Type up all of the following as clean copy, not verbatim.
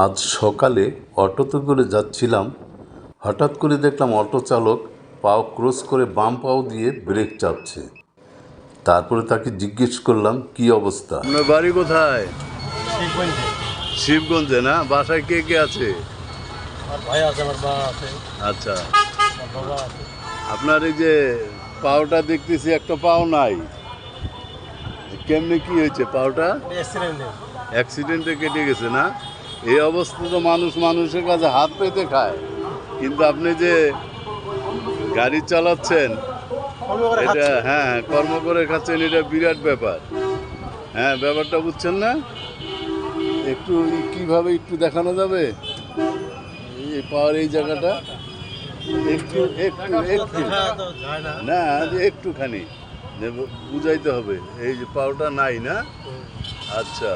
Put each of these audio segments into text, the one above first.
আজ সকালে অটোতে করে যাচ্ছিলাম, হঠাৎ করে দেখলাম অটো চালক পাও ক্রস করে বাম পাও দিয়ে ব্রেক চাপছে। তারপরে তাকে জিজ্ঞেস করলাম কি অবস্থা। আপনার বাড়ি কোথায়? শিবগঞ্জে। শিবগঞ্জে না? বাসায় কে কে আছে? আমার ভাই আছে, আমার মা আছে, আচ্ছা, আমার বাবা আছে। আপনার এই যে পাওটা দেখতেছি একটা পাও নাই, কেমনে কি হয়েছে পাওটা? অ্যাক্সিডেন্টে। অ্যাক্সিডেন্টে কেটে গেছে না? এই অবস্থা তো মানুষ মানুষের কাছে হাত পেতে খায়, কিন্তু আপনি যে গাড়ি চালাচ্ছেন এটা, হ্যাঁ কর্ম করে খাচ্ছেন, এটা বিরাট ব্যাপার। হ্যাঁ, ব্যাপারটা বুঝছেন না? একটু কিভাবে একটু দেখানো যাবে এই পাওয়ার এই জায়গাটা? একটু একটু একটু না, যে একটুখানি যে বুঝাইতে হবে এই যে পাওটা নাই না। আচ্ছা,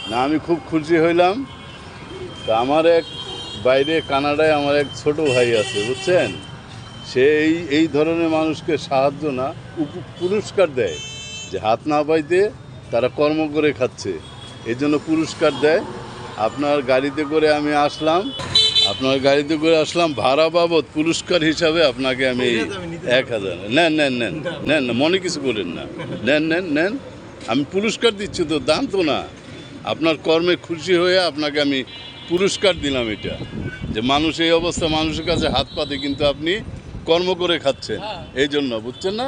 না আমি খুব খুশি হইলাম। তা আমার এক বাইরে কানাডায় আমার এক ছোট ভাই আছে, বুঝছেন, সে এই ধরনের মানুষকে সাহায্য না পুরস্কার দেয়, যে হাত না পাইতে তারা কর্ম করে খাচ্ছে, এই জন্য পুরস্কার দেয়। আপনার গাড়িতে করে আমি আসলাম, ভাড়া বাবদ পুরস্কার হিসাবে আপনাকে আমি 1000 নেন নেন নেন নেন না, মনে কিছু করেন না, নেন নেন নেন, আমি পুরস্কার দিচ্ছি তো, দাম তো না। আপনার কর্মে খুশি হয়ে আপনাকে আমি পুরস্কার দিলাম, এটা যে মানুষ এই অবস্থা মানুষের কাছে হাত পাতে, কিন্তু আপনি কর্ম করে খাচ্ছেন, এই জন্য, বুঝছেন না?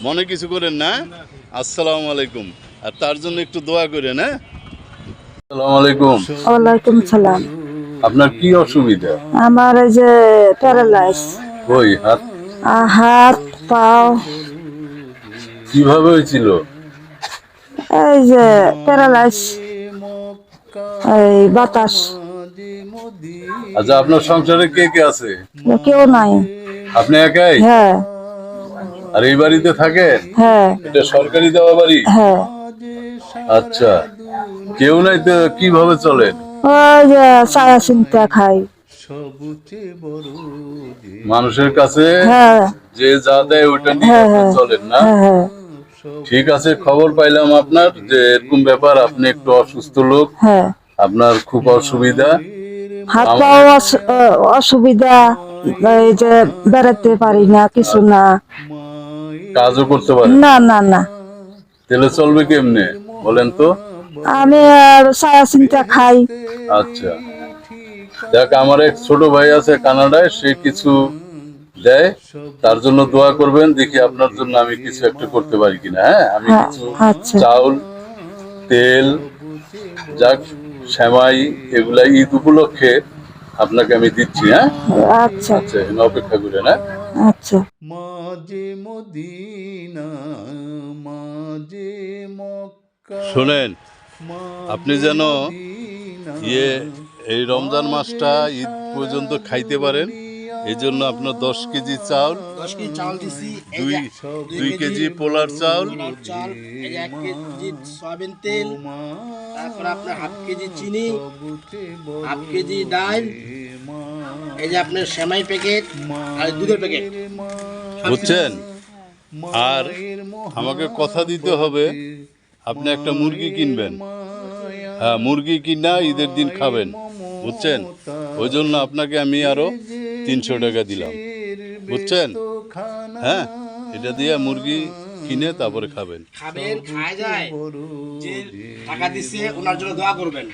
মনে কিছু করেন না। আসসালামু আলাইকুম। আর তার জন্য একটু দোয়া করেন। হ্যাঁ, আসসালামু আলাইকুম। ওয়ালাইকুম সালাম। আপনার কি অসুবিধা? আমার এই যে প্যারালাইজ, ওই হাত হাত পাও, কিভাবে হয়েছিল? এই যে প্যারালাইজ, এই বাতাস। আচ্ছা, আপনার সংসারে কে কে আছে? কেউ নাই। আপনি একাই? হ্যাঁ আর এই বাড়িতে থাকেন? হ্যাঁ এটা সরকারি দেওয়া বাড়ি? হ্যাঁ। আচ্ছা, কেউ নাই তো কিভাবে চলেন? ওই যে ছায়া চিন্তা খাই মানুষের কাছে, হ্যাঁ যে যা দেয় ওইটা নিয়ে হ্যাঁ আপনি হ্যাঁ চলেন না? হ্যাঁ হ্যাঁ ঠিক আছে, খবর পাইলাম আপনার যে এরকম ব্যাপার, আপনি একটু অসুস্থ লোক, হ্যাঁ। আপনার খুব অসুবিধা, হাত পাও অসুবিধা, এই যে বেড়াতে পারি না, কিছু না, কাজও করতে পারেন না না না। তাহলে চলবে কেমনে বলেন তো? আমি ছায়া চিন্তা খাই। আচ্ছা, দেখ, আমার এক ছোট ভাই আছে কানাডায়, সে কিছু দেয়, তার জন্য দোয়া করবেন, দেখি আপনার জন্য আমি কিছু একটা করতে পারি কিনা। হ্যাঁ, আমি কিছু আচ্ছা চাউল, তেল, যাক সেমাই, এগুলা ঈদ উপলক্ষে আপনাকে আমি দিচ্ছি। হ্যাঁ, আচ্ছা আচ্ছা, অপেক্ষা করে না। আচ্ছা। মাঝে মদিনা মাঝে মক্কা, শোনেন, আপনি যেন এই রমজান মাসটা ঈদ পর্যন্ত খাইতে পারেন, এই জন্য আপনার 10 কেজি চাউল, 10 কেজি চাল দিছি, 2 কেজি পোলার চাউল, এই যে 1 কেজি সয়াবিন তেল, তারপর আপনার হাফ কেজি চিনি, হাফ কেজি ডাল, এই যে আপনার সেমাই প্যাকেট আর দুধের প্যাকেট, বুঝছেন? আর আমাকে কথা দিতে হবে, আপনি একটা মুরগি কিনবেন। হ্যাঁ, মুরগি কিনা ঈদের দিন খাবেন, বুঝছেন? ওই জন্য আপনাকে আমি আরো 300 টাকা দিলাম, বুঝছেন? হ্যাঁ, এটা দিয়ে মুরগি কিনে তারপরে খাবেন। খায় যায়, যে টাকা দিছে ওনার জন্য দোয়া করবেন।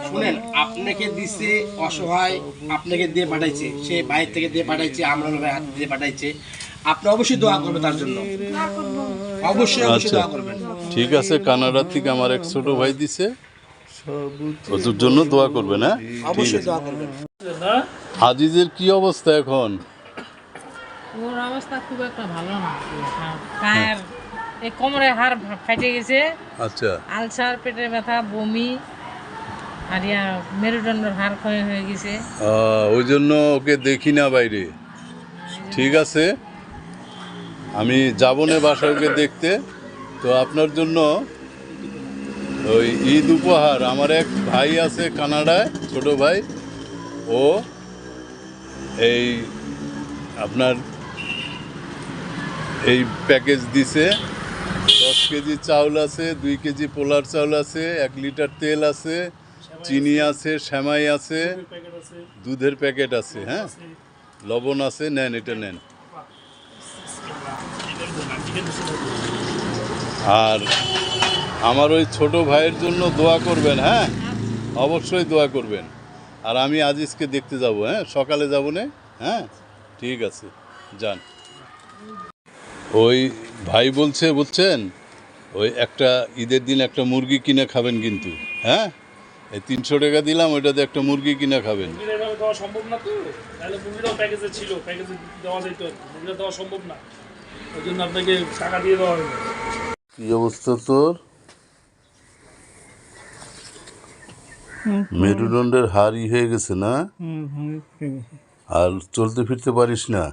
শুনেন, আপনাকে দিছে অসহায়, আপনাকে দিয়ে পাঠাইছে, সে বাইরে থেকে দিয়ে পাঠাইছে, আমরা ভাই হাত দিয়ে পাঠাইছে, আপনি অবশ্যই দোয়া করবেন তার জন্য, অবশ্যই আচ্ছা, দোয়া করবেন। ঠিক আছে, কানাডার থেকে আমার এক ছোট ভাই দিছে, ওর জন্য দোয়া করবেন। হ্যাঁ, অবশ্যই দোয়া করবেন। আজিজের কি অবস্থা এখন? ওর অবস্থা খুব একটা ভালো না, পায়ের এই কোমরে হাড় ফাটে গেছে। আচ্ছা, আলসার, পেটের ব্যথা, বমি, আর মেরুদণ্ডের হাড় ক্ষয় হয়ে গেছে। ওই জন্য ওকে দেখি না বাইরে। ঠিক আছে, আমি যাব না বাসায় ওকে দেখতে। তো আপনার জন্য ওই ঈদ উপহার, আমার এক ভাই আছে কানাডায়, ছোট ভাই, ও এই আপনার এই প্যাকেজ দিছে। 10 কেজি চাউল আছে, 2 কেজি পোলার চাউল আছে, 1 লিটার তেল আছে, চিনি আছে, সেমাই আছে, দুধের প্যাকেট আছে, হ্যাঁ, লবণ আছে, নেন এটা নেন। আর আমার ওই ছোট ভাইয়ের জন্য দোয়া করবেন, হ্যাঁ, অবশ্যই দোয়া করবেন। আর আমি আজিজকে দেখতে যাব, হ্যাঁ, সকালে যাব না, হ্যাঁ, ঠিক আছে, যান। ওই ভাই বলছে, বুঝছেন, ওই একটা ঈদের দিন একটা মুরগি কিনে খাবেন কিন্তু, হ্যাঁ, এই 300 টাকা দিলাম, ওইটাতে একটা মুরগি কিনে খাবেন। এভাবে দেওয়া সম্ভব না তো, তাহলে মুরগিটাও প্যাকেজে ছিল, প্যাকেজে দেওয়া যেত, মুরগিটা দেওয়া সম্ভব না, ওই জন্য আপনাকে টাকা দিয়ে দেওয়া হলো। কি অবস্থা তোর? মেরুদণ্ডের হাড় হয়ে গেছে না? আর চলতে ফিরতে পারিস না?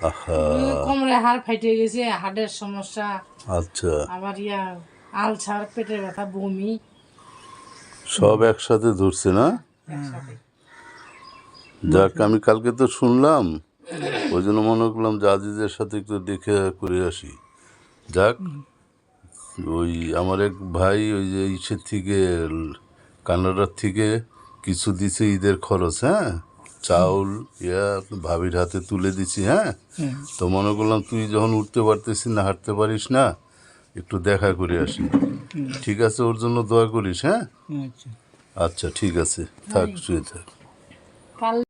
আহা, কোমরে হাড় ফাইটে গেছে, হাড়ের সমস্যা, আচ্ছা, আবার আলসার, পেটের ব্যথা, বমি সব একসাথে ধরছে না? যাক, আমি কালকে তো শুনলাম, ওই জন্য মনে করলাম যে আজিজের সাথে একটু দেখে করে আসি। যাক, ওই আমার এক ভাই ওই যে ইসের থেকে, কানাডার থেকে কিছু দিছে ঈদের খরচ, হ্যাঁ, চাউল ভাবির হাতে তুলে দিছি, হ্যাঁ। তো মনে করলাম তুই যখন উঠতে পারতেছিস না, হাঁটতে পারিস না, একটু দেখা করে আসি। ঠিক আছে, ওর জন্য দোয়া করিস, হ্যাঁ। আচ্ছা, ঠিক আছে, থাক, শুয়ে থাক।